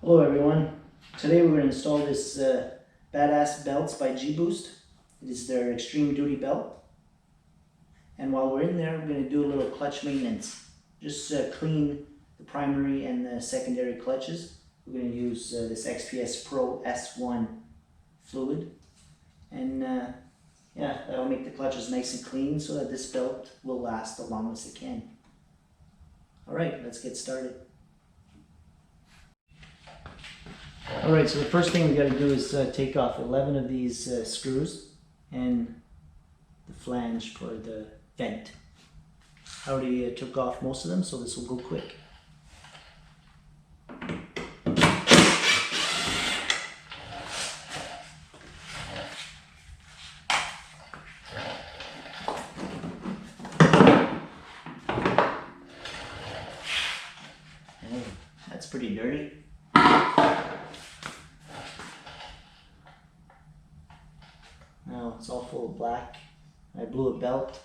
Hello everyone. Today we're going to install this Badass Belts by G-Boost. It is their extreme duty belt. And while we're in there, we're going to do a little clutch maintenance. Just clean the primary and the secondary clutches. We're going to use this XPS Pro S1 fluid. And yeah, that'll make the clutches nice and clean so that this belt will last the longest it can. Alright, let's get started. Alright, so the first thing we got to do is take off 11 of these screws and the flange for the vent. I already took off most of them, so this will go quick. Oh, that's pretty dirty. Now it's all full of black. I blew a belt.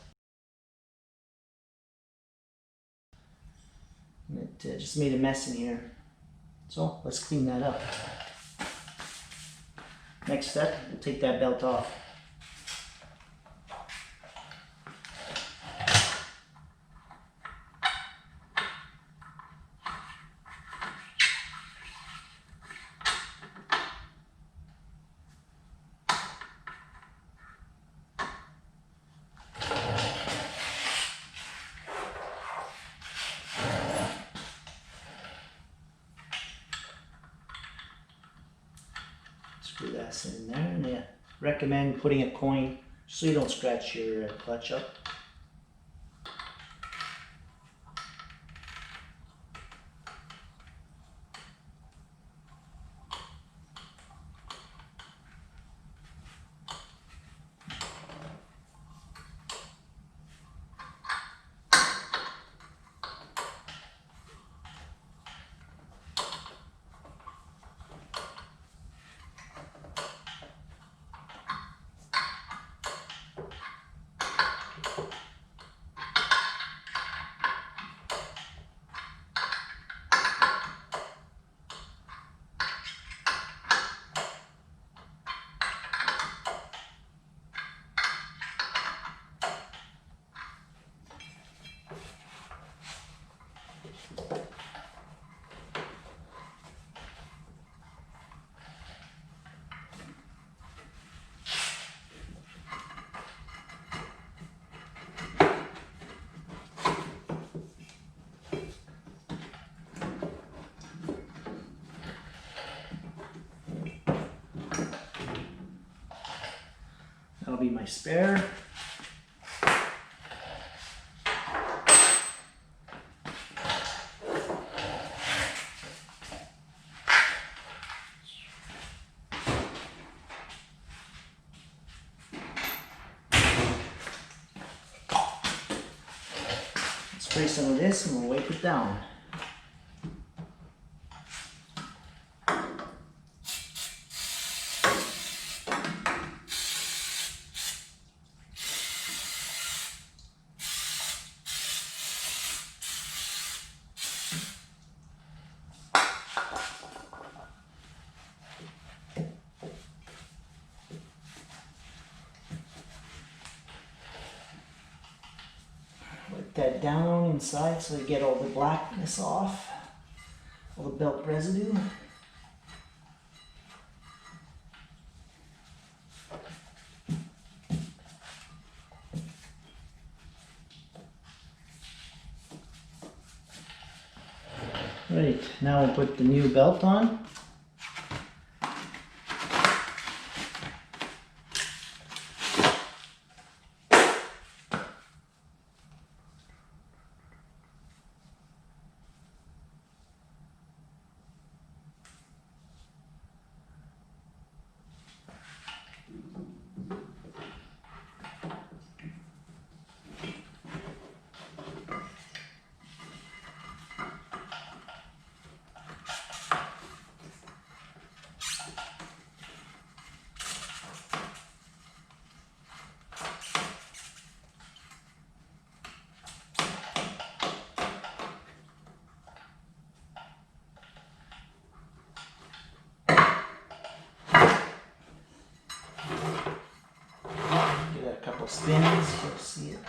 And it just made a mess in here. So let's clean that up. Next step, we'll take that belt off. Screw that in there, and I recommend putting a coin so you don't scratch your clutch up. That'll be my spare. Spray some of this and we'll wipe it down. Wipe that down inside so you get all the blackness off, all the belt residue. Right, now we'll put the new belt on. spins, you'll see it.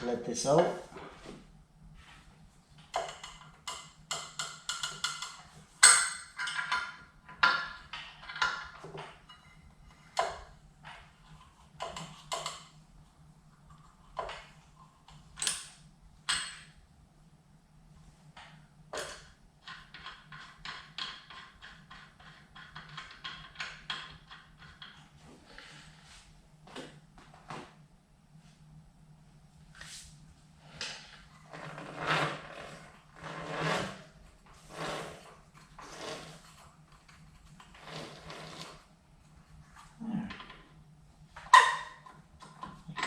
Let this out.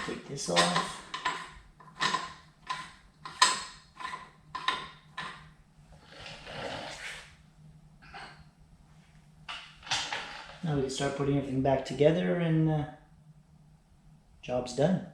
Take this off. Now we can start putting everything back together and job's done.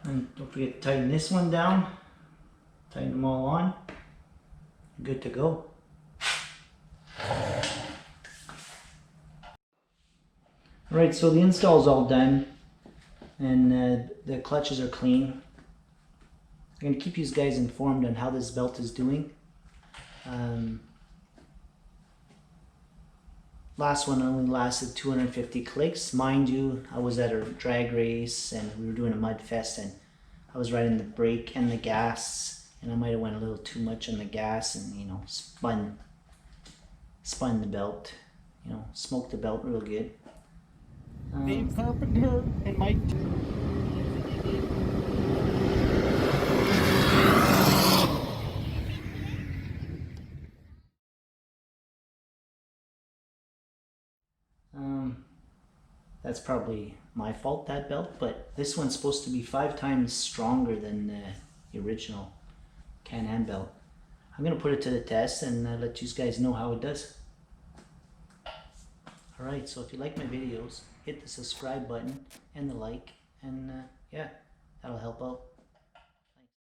And don't forget to tighten this one down. Tighten them all on. Good to go. Alright, so the install is all done and the clutches are clean. I'm going to keep you guys informed on how this belt is doing. Last one only lasted 250 clicks. Mind you, I was at a drag race and we were doing a mud fest and I was riding the brake and the gas and I might have went a little too much on the gas and, you know, spun the belt, you know, smoked the belt real good. Dave Carpenter and Mike. That's probably my fault, that belt, but this one's supposed to be 5 times stronger than the original Can-Am belt. I'm going to put it to the test and let you guys know how it does. Alright, so if you like my videos, hit the subscribe button and the like, and yeah, that'll help out.